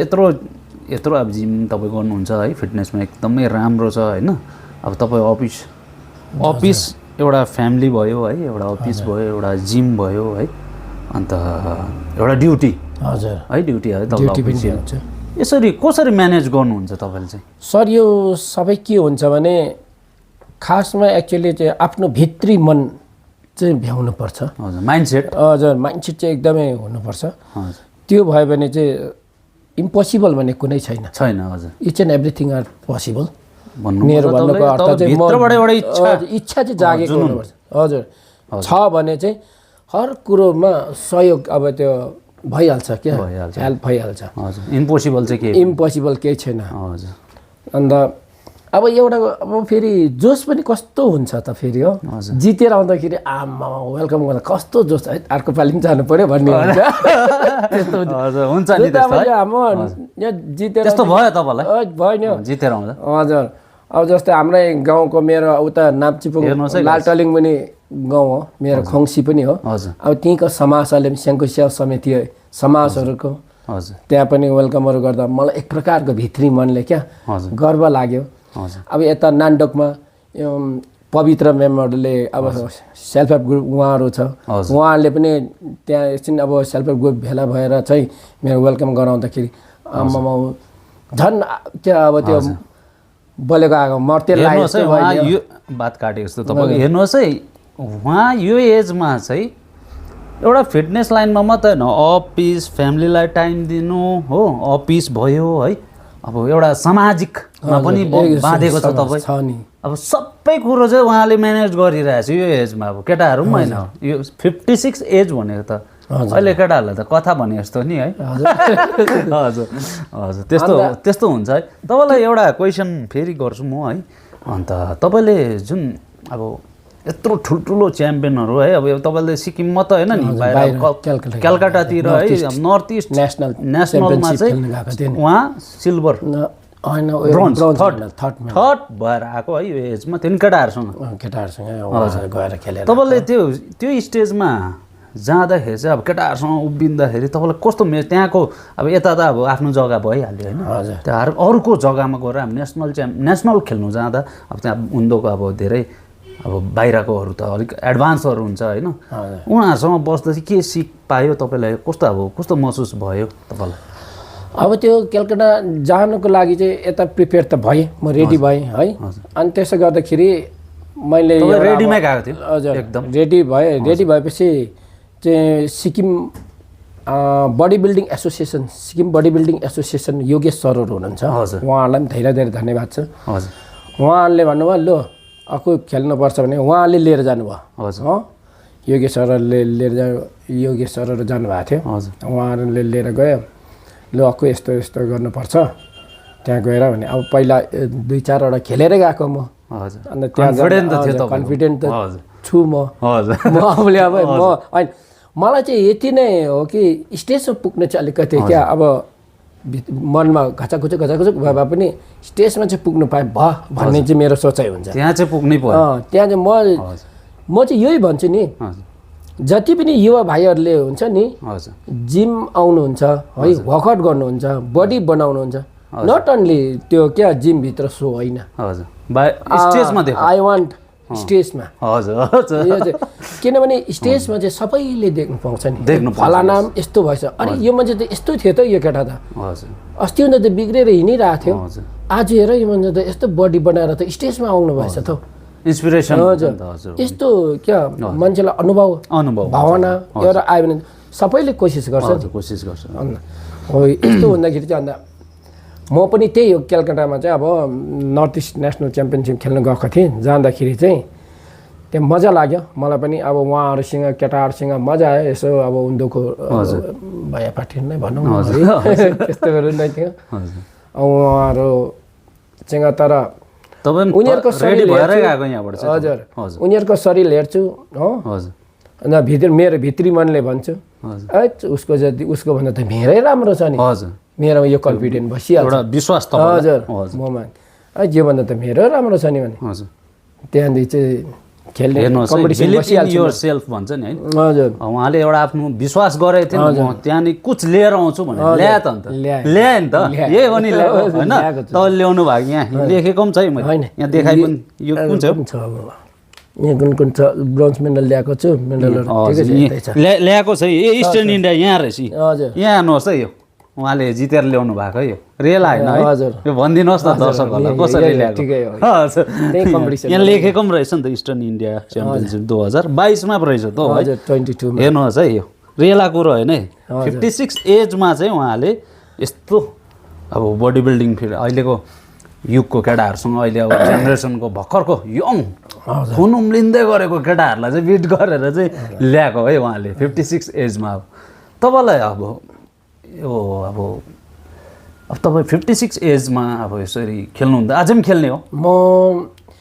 यत्रो अब जिम तपाईँ गर्नुहुन्छ है फिटनेसमा एकदमै राम्रो छ होइन अब तपाईँ अफिस एउटा फ्यामिली भयो है एउटा अफिस भयो एउटा जिम भयो है अन्त एउटा ड्युटी हजुर है ड्युटी है ड्युटी पनि तपाईँ हुन्छ यसरी कसरी म्यानेज गर्नुहुन्छ तपाईँले चाहिँ सर यो सबै के हुन्छ भने खासमा एक्चुअली चाहिँ आफ्नो भित्री मन चाहिँ भ्याउनुपर्छ हजुर माइन्डसेट हजुर माइन्डसेट चाहिँ एकदमै हुनुपर्छ हजुर त्यो भयो भने चाहिँ इम्पोसिबल भन्ने कुनै छैन छैन हजुर each and everything are possible भन्नु मेरो भन्नुको अर्थ चाहिँ भित्रबाट एउटा इच्छा इच्छा चाहिँ जागेको हुनुपर्छ हजुर छ भने चाहिँ हर कुरोमा सहयोग अब त्यो भइहाल्छ क्या भइहाल्छ। हेल्प भइहाल्छ हजुर इम्पोसिबल चाहिँ के इम्पोसिबल केही छैन हजुर अन्त अब एउटा अब फेरि जोस पनि कस्तो हुन्छ त फेरि हो हजुर। जितेर आउँदाखेरि आमा वेलकम गर्दा कस्तो जोस है अर्को पालि पनि जानु पर्यो भन्ने हुन्छ त्यस्तो हुन्छ। हजुर हुन्छ नि त्यो त अब त्यस्तो है यहाँ यहाँ जितेर त्यस्तो भयो तपाईँलाई भयो नि जितेर आउँदा हजुर अब जस्तै हाम्रै गाउँको मेरो उता नाप्चिपुङ हेर्नुहोस् है लालटलिङ पनि गाउँ हो मेरो खोङ्सी पनि हो हजुर अब त्यहीँको समाजहरूले पनि स्याङ्को स्याउ समिति समाजहरूको हजुर त्यहाँ पनि वेलकमहरू गर्दा मलाई एक प्रकारको भित्री मनले क्या हजुर गर्व लाग्यो हजुर अब यता नान्डोकमा पवित्र मेम्बरले अब सेल्फ हेल्प ग्रुप उहाँहरू छ हजुर। उहाँहरूले पनि त्यहाँ एकछिन अब सेल्फ हेल्प ग्रुप भेला भएर चाहिँ मेरो वेलकम गराउँदाखेरि आम्मामा झन् त्यो अब त्यो बोलेको आएको मर्ते हेर्नुहोस् है उहाँ यो बात काटेको जस्तो तपाईँको हेर्नुहोस् है उहाँ यो एजमा चाहिँ एउटा फिटनेस लाइनमा मात्रै होइन अफिस फ्यामिलीलाई टाइम दिनु हो अफिस भयो है अब एउटा सामाजिकमा पनि बाँधेको छ तपाईँ छ नि अब सबै कुरो चाहिँ उहाँले म्यानेज गरिरहेको छ यो एजमा अब केटाहरू पनि होइन यो 56 एज भनेको त अहिले केटाहरूलाई त कथा भने जस्तो नि है हजुर हजुर त्यस्तो हुन्छ है तपाईँलाई एउटा क्वेसन फेरि गर्छु म है अन्त तपाईँले जुन अब यत्रो ठुल्ठुलो च्याम्पियनहरू है अब तपाईँले सिक्किम मात्रै होइन नि बाहिर कलकत्तातिर है नर्थ इस्ट नेसनलमा चाहिँ उहाँ सिल्भर थर्ड भएर आएको है यो एजमा त्यो केटाहरूसँग गएर खेलेर तपाईँले त्यो स्टेजमा जाँदाखेरि चाहिँ अब केटाहरूसँग उभिँदाखेरि तपाईँलाई कस्तो त्यहाँको अब यता त अब आफ्नो जग्गा भइहाल्यो होइन त्यहाँ अरूको जग्गामा गएर अब नेसनल खेल्नु जाँदा अब त्यहाँ उन्दोको अब धेरै अब बाहिरकोहरू त अलिक एडभान्सहरू हुन्छ होइन उनीहरूसँग बस्दा चाहिँ के सिक पायो तपाईँलाई कस्तो महसुस भयो तपाईँलाई अब त्यो कलकत्ता जानको लागि चाहिँ यता प्रिपेयर त भएँ म रेडी भएँ है अनि त्यसो गर्दाखेरि मैले रेडीमै गएको थियो हजुर एकदम रेडी भएपछि चाहिँ Sikkim body building association Sikkim body building association Yogesh सरहरू हुनुहुन्छ उहाँहरूलाई पनि धेरै धेरै धन्यवाद छ उहाँहरूले भन्नुभयो ल ako खेल्नुपर्छ भने उहाँले लिएर जानुभयो योगेश सरहरू जानुभएको थियो उहाँहरूले लिएर गयो ल ako यस्तो यस्तो गर्नुपर्छ त्यहाँ गएर भने अब पहिला 2-4 वटा खेलेरै गएको म अन्त त्यहाँ कन्फिडेन्ट त छु म आफूले अब होइन मलाई चाहिँ यति नै हो कि स्टेजमा पुग्न चाहिँ अलिकति क्या अब मनमा घचाघुचुक भए पनि स्टेजमा चाहिँ पुग्नु पाएँ भन्ने चाहिँ मेरो सोचाइ हुन्छ त्यहाँ चाहिँ पुग्नै पर्यो त्यहाँ चाहिँ म चाहिँ यही भन्छु नि जति पनि युवा भाइहरूले हुन्छ नि जिम आउनुहुन्छ है वर्कआउट गर्नुहुन्छ बडी बनाउनुहुन्छ नट ओन्ली त्यो क्या जिमभित्र सो होइन आई वान्ट स्टेजमा किनभने स्टेजमा चाहिँ सबैले देख्नु पाउँछ नि फलाना यस्तो भएछ अरे यो मान्छे त यस्तो थियो त यो केटा त अस्ति भन्दा त बिग्रेर हिँडिरहेको थियो आज हेर यो मान्छे त यस्तो बडी बनाएर त स्टेजमा आउनु भएछ त इन्सपिरेसन हजुर यस्तो क्या मान्छेलाई अनुभव भावना एउटा आयो भने सबैले कोसिस गर्छ हो यस्तो हुँदाखेरि चाहिँ अन्त म पनि त्यही हो कलकत्तामा चाहिँ अब नर्थ इस्ट नेसनल च्याम्पियनसिप खेल्न गएको थिएँ जाँदाखेरि चाहिँ त्यहाँ मजा लाग्यो मलाई पनि अब उहाँहरूसँग केटाहरूसँग मजा आयो यसो अब उनीहरूको भैया पार्टी नै भनौँ त्यस्तोहरू नै थियो उहाँहरूसँग तर उनीहरूको शरीर हजुर उनीहरूको शरीर हेर्छु हो अन्त मेरो भित्री मनले भन्छु उसको जति उसको भन्दा त मेरै राम्रो छ नि मेरोमा यो कन्फिडेन्ट बसिहाल्छ विश्वास हजुर ममा यो भन्दा त मेरो राम्रो छ नि भने त्यहाँदेखि चाहिँ खेल्ने कम्पिटिसन बसिहाल्छ योरसेल्फ भन्छ नि है हजुर उहाँले एउटा आफ्नो विश्वास गरेको थियो नि म त्यहाँनिर कुछ लिएर आउँछु भने ल्याए त अन्त ल्याए नि त यही हो नि ल्याएको होइन तपाईँले ल्याउनु भएको यहाँ लेखेको पनि छ है मैले यहाँ देखाइ पनि यो कुन छ यहाँ कुन छ ब्रोन्ज मेडल ल्याएको छु मेडलहरू ल्याएको छ इस्टर्न इन्डिया यहाँ रहेछ यहाँ हेर्नुहोस् है यो उहाँले जितेर ल्याउनु भएको है यो रेल होइन है यो भनिदिनुहोस् न दर्शकहरूलाई कसरी ल्याएको यहाँ लेखेको पनि रहेछ नि त इस्टर्न इन्डिया च्याम्पियनसिप 2022 पो रहेछ त हेर्नुहोस् है यो रेला कुरो होइन है 56 एजमा चाहिँ उहाँले यस्तो अब बडी बिल्डिङ फेरि अहिलेको युगको केटाहरूसँग अहिले अब जेनेरेसनको भर्खरको यङ खुन उम्लिँदै गरेको केटाहरूलाई चाहिँ बिट गरेर चाहिँ ल्याएको है उहाँले 56 एजमा अब तपाईँलाई अब तपाईँ 56 एजमा अब यसरी खेल्नुहुँदा अझै पनि खेल्ने हो म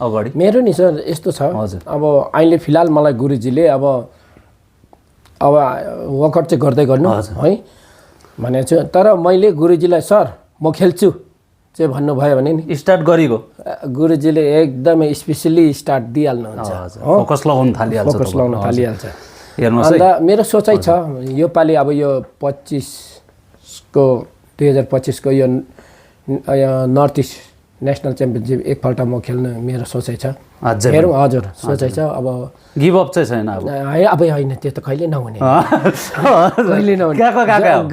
अगाडि मेरो नि सर यस्तो छ अब अहिले फिलहाल मलाई गुरुजीले अब वर्कआउट चाहिँ गर्दै गर्नु है भनेको छु तर मैले गुरुजीलाई सर म खेल्छु चाहिँ भन्नुभयो भने नि स्टार्ट गरेको गुरुजीले एकदमै स्पेसली स्टार्ट दिइहाल्नुहुन्छ फोकस लगाउन थालिहाल्छ अन्त मेरो सोचाइ छ यो पालि अब यो 2025 को यो नर्थ इस्ट नेसनल च्याम्पियनसिप एकपल्ट म खेल्न मेरो सोचाइ छ हेरौँ हजुर सोचाइ छ अब गिभ अप चाहिँ छैन अब होइन त्यो त कहिले नहुने कहिले नहुने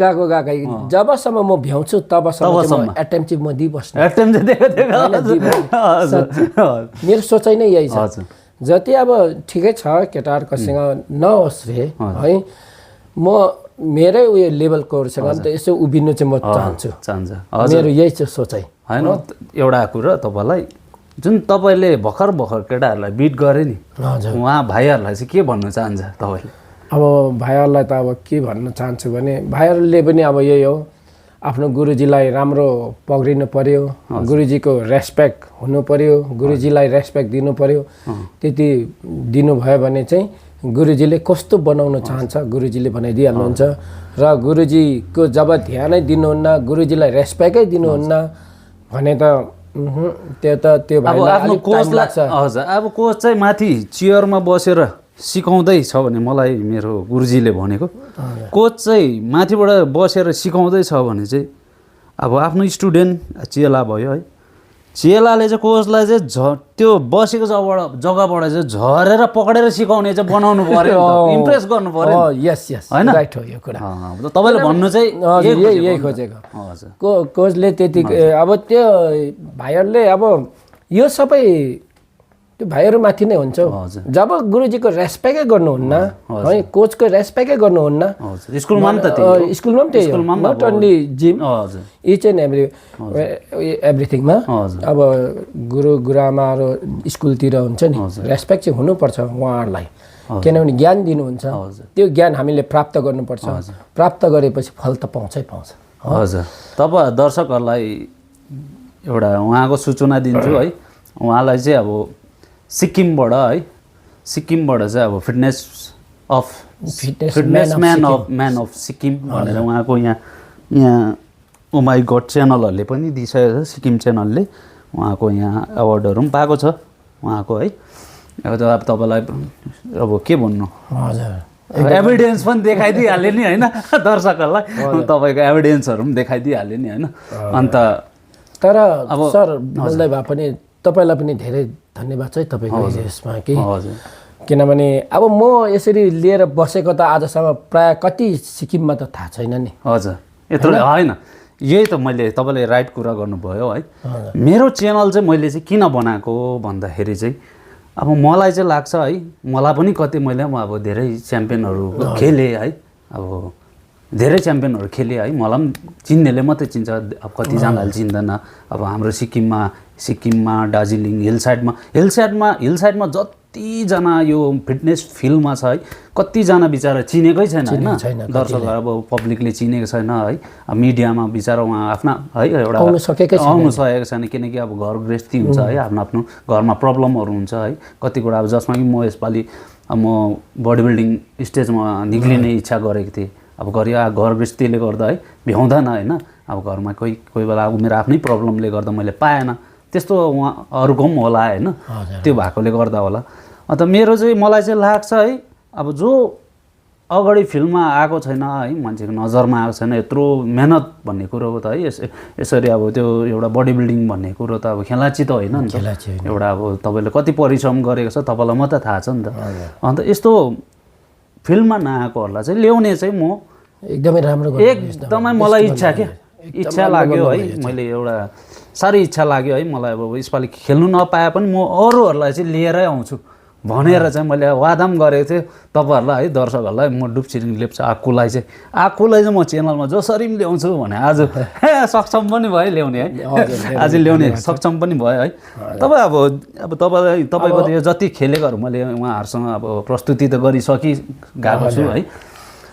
गएको जबसम्म म भ्याउँछु तबसम्म एटेम्प चाहिँ म दिइबस्छु मेरो सोचाइ नै यही छ जति अब ठिकै छ केटाहरूकोसँग नहोस् रे है म मेरै उयो लेभलकोहरूसँग त यसो उभिनु चाहिँ म चाहन्छु मेरो यही चाहिँ सोचाइ होइन एउटा कुरा तपाईँलाई जुन तपाईँले भर्खर केटाहरूलाई बिट गरे नि उहाँ भाइहरूलाई चाहिँ के भन्न चाहन्छ तपाईँले अब भाइहरूलाई त अब के भन्न चाहन्छु भने भाइहरूले पनि अब यही हो आफ्नो गुरुजीलाई राम्रो पक्रिनु पर्यो गुरुजीको रेस्पेक्ट हुनु पर्यो गुरुजीलाई रेस्पेक्ट दिनु पर्यो त्यति दिनुभयो भने चाहिँ गुरुजीले कस्तो बनाउन चाहन्छ गुरुजीले बनाइदिइहाल्नुहुन्छ र गुरुजीको जब ध्यानै दिनुहुन्न गुरुजीलाई रेस्पेक्टै दिनुहुन्न भने त त्यो भाइलाई आफ्नो कोचलाई हजुर अब कोच चाहिँ माथि चेयरमा बसेर सिकाउँदैछ भने मलाई मेरो गुरुजीले भनेको कोच चाहिँ माथिबाट बसेर सिकाउँदैछ भने चाहिँ अब आफ्नो स्टुडेन्ट चेला भयो है चेलाले चाहिँ कोचलाई चाहिँ त्यो बसेको जग्गाबाट चाहिँ झरेर पक्रेर सिकाउने चाहिँ बनाउनु पर्यो, इम्प्रेस गर्नु पर्यो। यस यस होइन राइट हो यो कुरा। तपाईँले भन्नु चाहिँ यही खोजेको। हजुर कोचले त्यति अब त्यो भाइहरूले अब यो सबै त्यो भाइहरूमाथि नै हुन्छ। जब गुरुजीको रेस्पेक्टै गर्नुहुन्न है, कोचको रेस्पेक्टै गर्नुहुन्न, स्कुलमा पनि त्यही हो, not only gym, each and एभ्रिथिङमा। अब गुरुआमाहरू स्कुलतिर हुन्छ नि, रेस्पेक्ट चाहिँ हुनुपर्छ उहाँहरूलाई, किनभने ज्ञान दिनुहुन्छ, त्यो ज्ञान हामीले प्राप्त गर्नुपर्छ। प्राप्त गरेपछि फल त पाउँछै पाउँछ। हजुर, तपाईँ दर्शकहरूलाई एउटा उहाँको सूचना दिन्छु है। उहाँलाई चाहिँ अब सिक्किमबाट चाहिँ अब म्यान अफ सिक्किम भनेर उहाँको यहाँ ओ माई गड च्यानलहरूले पनि दिइसकेको छ, सिक्किम च्यानलले उहाँको यहाँ अवार्डहरू पनि पाएको छ उहाँको है। अब तपाईँलाई अब के भन्नु, एभिडेन्स पनि देखाइदिइहाल्यो नि होइन दर्शकहरूलाई, तपाईँको एभिडेन्सहरू पनि देखाइदिइहाल्यो नि होइन। अन्त तर अब सर बोल्दै भए पनि तपाईँलाई पनि धेरै धन्यवाद छ तपाईँको यसमा कि, किनभने अब म यसरी लिएर बसेको त आजसम्म प्राय कति सिक्किममा त थाहा छैन नि। हजुर, यत्रो होइन, यही त मैले तपाईँले राइट कुरा गर्नुभयो है। मेरो च्यानल चाहिँ मैले चाहिँ किन बनाएको भन्दाखेरि चाहिँ अब मलाई चाहिँ लाग्छ है, मलाई पनि कति मैले अब धेरै च्याम्पियनहरू खेलेँ है, अब धेरै च्याम्पियनहरू खेलेँ है, मलाई पनि चिन्नेले मात्रै चिन्छ, अब कतिजनाले चिन्दैन। अब हाम्रो सिक्किममा दार्जिलिङ हिलसाइडमा जतिजना यो फिटनेस फिल्डमा छ है, कतिजना बिचरा चिनेकै छैन होइन, दर्शकहरू अब पब्लिकले चिनेको छैन है, मिडियामा बिचरा उहाँ आफ्ना है एउटा आउनु सकेको छैन, किनकि अब घर गृहस्थी हुन्छ है, आफ्नो घरमा प्रब्लमहरू हुन्छ है, कति कुरा। अब जसमा कि म यसपालि म बडी बिल्डिङ स्टेजमा निक्लिने इच्छा गरेको थिएँ, अब घर गृहस्थीले गर्दा है भ्याउँदैन होइन, अब घरमा कोही बेला अब मेरो आफ्नै प्रब्लमले गर्दा मैले पाएन, त्यस्तो उहाँ अरूको पनि होला होइन, त्यो भएकोले गर्दा होला। अन्त मेरो चाहिँ मलाई चाहिँ लाग्छ है, अब जो अगाडि फिल्ममा आएको छैन है, मान्छेको नजरमा आएको छैन, यत्रो मेहनत भन्ने कुरो हो त है, यसरी अब त्यो एउटा बडी बिल्डिङ भन्ने कुरो त अब खेलाची त होइन नि त, एउटा अब तपाईँले कति परिश्रम गरेको छ तपाईँलाई मात्रै थाहा छ नि त। अन्त यस्तो फिल्ममा नआएकोहरूलाई चाहिँ ल्याउने चाहिँ म एकदमै राम्रो, एकदमै मलाई इच्छा लाग्यो है, मैले एउटा साह्रै इच्छा लाग्यो है मलाई। अब यसपालि खेल्नु नपाए पनि म अरूहरूलाई चाहिँ लिएरै आउँछु भनेर चाहिँ मैले वादा पनि गरेको थिएँ तपाईँहरूलाई है, दर्शकहरूलाई। म डुपछिरिङ लेप्चा आक्कुलाई चाहिँ म च्यानलमा जसरी पनि ल्याउँछु भने आज सक्षम पनि भयो ल्याउने है, आज ल्याउने सक्षम पनि भयो है। अब तपाईँको यो जति खेलेकोहरू मैले उहाँहरूसँग अब प्रस्तुति त गरिसकिरहेको छु है।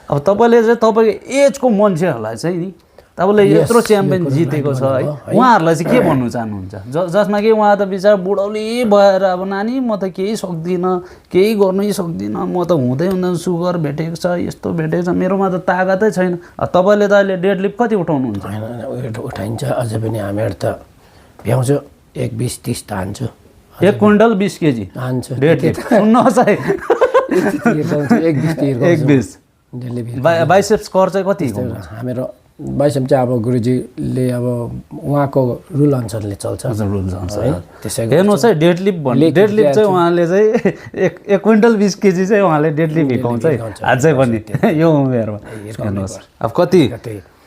अब तपाईँले चाहिँ तपाईँको एजको मान्छेहरूलाई चाहिँ नि तपाईँले यत्रो च्याम्पियन जितेको छ है, उहाँहरूलाई चाहिँ के भन्नु चाहनुहुन्छ, जसमा कि उहाँ त बिचरा बुढौली भएर अब नानी म त केही सक्दिनँ, केही गर्नै सक्दिनँ, म त हुँदैन, सुगर भेटेको छ, यस्तो भेटेको छ, मेरोमा त तागतै छैन। तपाईँले त अहिले डेडलिफ्ट कति उठाउनुहुन्छ? उठाइन्छ अझै पनि, हामीहरू त भ्याउँछु 1-20-30 त हान्छु, 1 क्विन्टल 20 केजी हान्छु डेडलिफ्ट। सुन्नुहोस् है, 1-20 बाइसेप्स कर चाहिँ कति हाम्रो बाइसेप चाहिँ अब गुरुजीले अब उहाँको रुल अनुसारले चल्छ, हेर्नुहोस् है। डेडलिफ्ट चाहिँ उहाँले चाहिँ 1 क्विन्टल 20 केजी चाहिँ उहाँले डेडलिफ्ट हिकाउँछ है अझै पनि यो उमेरमा। हेर्नुहोस् अब कति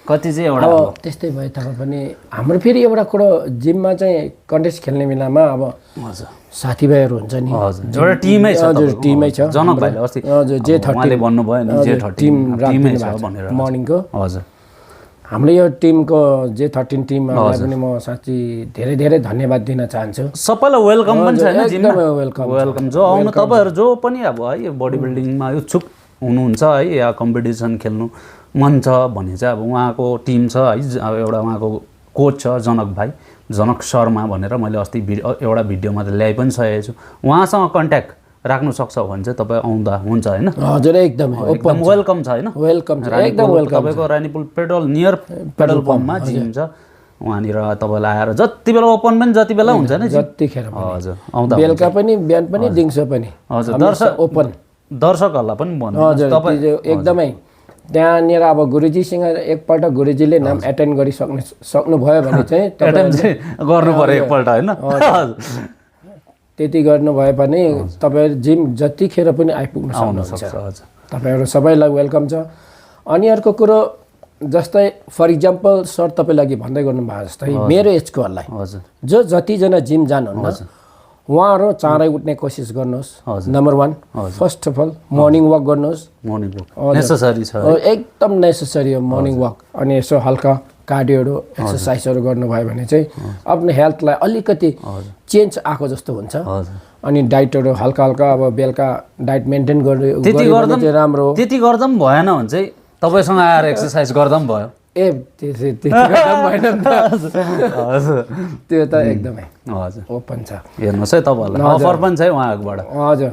चाहिँ एउटा त्यस्तै भयो। तपाईँ पनि हाम्रो फेरि एउटा कुरो जिममा चाहिँ कन्टेस्ट खेल्ने बेलामा अब साथीभाइहरू हुन्छ नि, एउटा टिमै छ, टिमै छ। जनक भाइले अस्ति हजुर J30 भन्नुभयो नि, J30 टिमै छ भनेर मर्निङको। हजुर, हाम्रो यो टिमको J13 टिमलाई पनि म साँच्ची धेरै धेरै धन्यवाद दिन चाहन्छु। सबैलाई वेलकम पनि छ हैन जिममा, वेलकम जो आउनु तपाईँहरू जो पनि अब है यो बडी बिल्डिङमा इच्छुक हुनुहुन्छ है, या कम्पिटिसन खेल्नु मन छ भने चाहिँ अब उहाँको टिम छ है, अब एउटा उहाँको कोच छ जनक शर्मा भनेर, मैले अस्ति एउटा भिडियोमा त ल्याइ पनि सकेको छु। उहाँसँग कन्ट्याक्ट राख्नु सक्छ भने चाहिँ तपाईँ आउँदा हुन्छ होइन? हजुर, एकदम वेलकम छ होइन? वेलकम छ, एकदम वेलकम। तपाईँको रानीपुल नियर पेट्रोल पम्पमा जिम छ, वहाँनिर तपाईँलाई आएर जति बेला ओपन पनि जति बेला हुन्छ नि, जतिखेर हजुर आउँदा, बेलुका पनि बिहान पनि दिउँसो पनि। हजुर, ओपन दर्शकहरूलाई पनि भन्नु हजुर, तपाईँ एकदमै त्यहाँनिर अब गुरुजीसँग एकपल्ट गुरुजीले नाम एटेन्ड सक्नुभयो भने चाहिँ गर्नु पर्यो एकपल्ट होइन त्यति गर्नुभयो भने तपाईँ जिम जतिखेर पनि आइपुग्न सक्नुहुन्छ तपाईँहरू सबैलाई वेलकम छ। अनि अर्को कुरो जस्तै फर इक्जाम्पल सर तपाईँ लागि भन्दै गर्नुभयो जस्तै मेरो एजकोहरूलाई जो जतिजना जिम जानुहुन्न उहाँहरू चाँडै उठ्ने कोसिस गर्नुहोस्। Number 1 first of all morning walk गर्नुहोस्। मर्निङ वक नेसेसरी छ, एकदम नेसेसरी हो मर्निङ वक। अनि यसो हल्का कार्डियोहरू एक्सर्साइजहरू गर्नुभयो भने चाहिँ आफ्नो हेल्थलाई अलिकति चेन्ज आएको जस्तो हुन्छ। अनि डाइटहरू हल्का हल्का अब बेलुका डाइट मेन्टेन गर्यो चाहिँ राम्रो हो। त्यति गर्दा पनि भएन भने चाहिँ तपाईँसँग आएर एक्सर्साइज गर्दा पनि भयो। त्यति गर्दा पनि भएन त्यो त एकदमै हजुर ओपन छ। हेर्नुहोस् है तपाईँहरूलाई अफर पनि छ है उहाँकोबाट। हजुर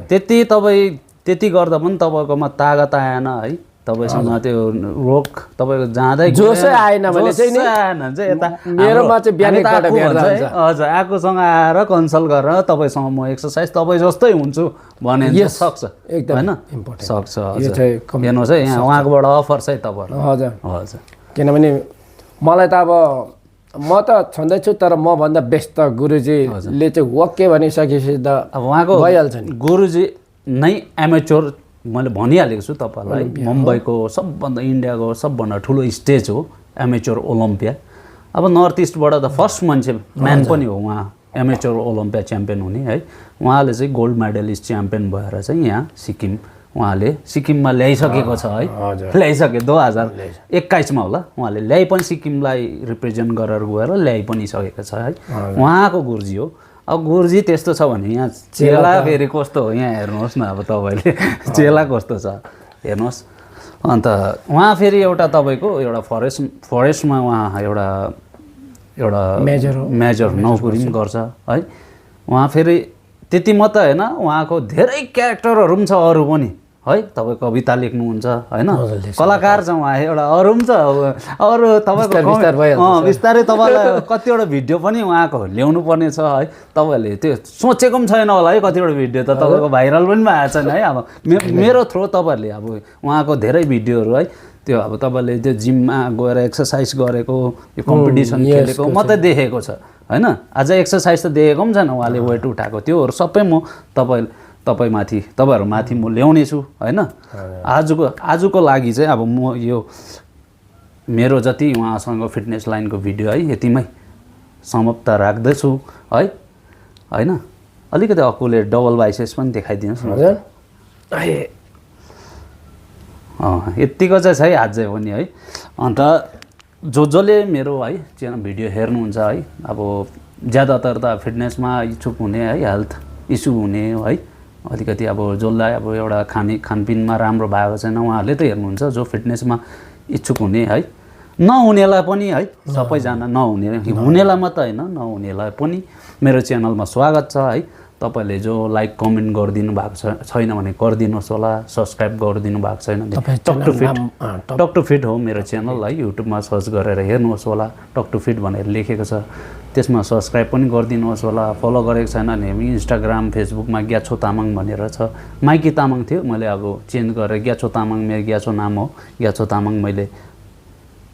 त्यति गर्दा पनि तपाईँकोमा तागत आएन है, तपाईँसँग त्यो रोग तपाईँको जाँदै जोसै आएन भने चाहिँ यता मेरोमा चाहिँ बिहानै हजुर आफूसँग आएर कन्सल्ट गरेर तपाईँसँग म एक्सर्साइज तपाईँ जस्तै हुन्छु भने सक्छ एकदम होइन सक्छ। हेर्नुहोस् है यहाँ उहाँकोबाट अफर छ है तपाईँहरू। हजुर हजुर किनभने मलाई त अब म त छँदैछु तर मभन्दा बेस्ट त गुरुजीले चाहिँ वक्के भनिसकेपछि त अब उहाँको भइहाल्छ नि। गुरुजी नै एमेच्योर मैले भनिहालेको छु तपाईँहरूलाई, मुम्बईको सबभन्दा इन्डियाको सबभन्दा ठुलो स्टेज हो एमेच्योर ओलम्पिया। अब नर्थ इस्टबाट त फर्स्ट मान्छे म्यान पनि हो उहाँ एमेच्योर ओलम्पिया च्याम्पियन हुने है। उहाँले चाहिँ गोल्ड मेडलिस्ट च्याम्पियन भएर चाहिँ यहाँ उहाँले सिक्किममा ल्याइसकेको छ है, ल्याइसके 2021मा होला उहाँले ल्याइ पनि सिक्किमलाई रिप्रेजेन्ट गरेर गएर ल्याइ पनि सकेको छ है। उहाँको गुरुजी हो। अब गुरुजी त्यस्तो छ भने यहाँ चेला फेरि कस्तो हो यहाँ हेर्नुहोस् न। अब तपाईँले चेला कस्तो छ हेर्नुहोस्। अन्त उहाँ फेरि एउटा तपाईँको एउटा फरेस्टमा उहाँ एउटा मेजर नौकरी पनि गर्छ है। उहाँ फेरि त्यति मात्रै होइन उहाँको धेरै क्यारेक्टरहरू पनि छ अरू पनि है। तपाईँ कविता लेख्नुहुन्छ होइन, कलाकार छ उहाँ एउटा, अरू पनि छ अरू तपाईँको बिस्तारै तपाईँलाई कतिवटा भिडियो पनि उहाँको ल्याउनु पर्ने छ है। तपाईँहरूले त्यो सोचेको पनि छैन होला है, कतिवटा भिडियो त तपाईँको भाइरल पनि भएको छैन है। अब मेरो थ्रो तपाईँहरूले अब उहाँको धेरै भिडियोहरू है त्यो अब तपाईँले त्यो जिममा गएर एक्सर्साइज गरेको यो कम्पिटिसन खेलेको मात्रै देखेको छ होइन। अझ एक्सर्साइज त देखेको पनि छैन उहाँले वेट उठाएको त्योहरू सबै म तपाईँहरूमाथि म ल्याउने छु होइन। आजको लागि चाहिँ अब म यो मेरो जति उहाँसँग फिटनेस लाइनको भिडियो है यतिमै समाप्त राख्दछु है होइन। अलिकति अक्कुले डबल बाइसेप्स पनि देखाइदिनुहोस् न। यत्तिको चाहिँ छ है अझै पनि है। अन्त जसले मेरो है च्यानल भिडियो हेर्नुहुन्छ है अब ज्यादातर त फिटनेसमा इच्छुक हुने है, हेल्थ इस्यु हुने है, अलिकति अब जसलाई अब एउटा खानपिनमा राम्रो भएको छैन उहाँहरूले त हेर्नुहुन्छ। जो फिटनेसमा इच्छुक हुने है नहुनेलाई पनि है सबैजना हुनेलाई मात्रै होइन नहुनेलाई पनि मेरो च्यानलमा स्वागत छ है। तपाईँले जो लाइक कमेन्ट गरिदिनु भएको छैन भने गरिदिनुहोस् होला, सब्सक्राइब गरिदिनु भएको छैन टक टु फिट हो मेरो च्यानल है। युट्युबमा सर्च गरेर हेर्नुहोस् होला, टक टु फिट भनेर लेखेको छ, त्यसमा सब्सक्राइब पनि गरिदिनुहोस् होला। फलो गरेको छैन भने इन्स्टाग्राम फेसबुकमा ग्याछो तामाङ भनेर छ। माइकी तामाङ थियो, मैले अब चेन्ज गरेर ग्याछो तामाङ मेरो ग्याछो नाम हो, ग्याछो तामाङ मैले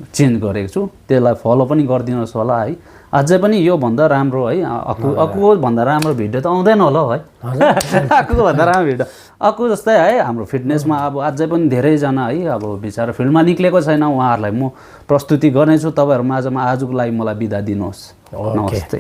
चेन्ज गरेको छु, त्यसलाई फलो पनि गरिदिनुहोस् होला है। अझै पनि योभन्दा राम्रो है अक्कुको भन्दा राम्रो भिडियो त आउँदैन होला है। अक्कुको भन्दा राम्रो भिडियो अक्कु जस्तै है हाम्रो फिटनेसमा अब अझै पनि धेरैजना है अब बिचरा फिल्डमा निक्लेको छैन उहाँहरूलाई म प्रस्तुति गर्नेछु। तपाईँहरू माझमा आजको लागि मलाई बिदा दिनुहोस्। नमस्ते।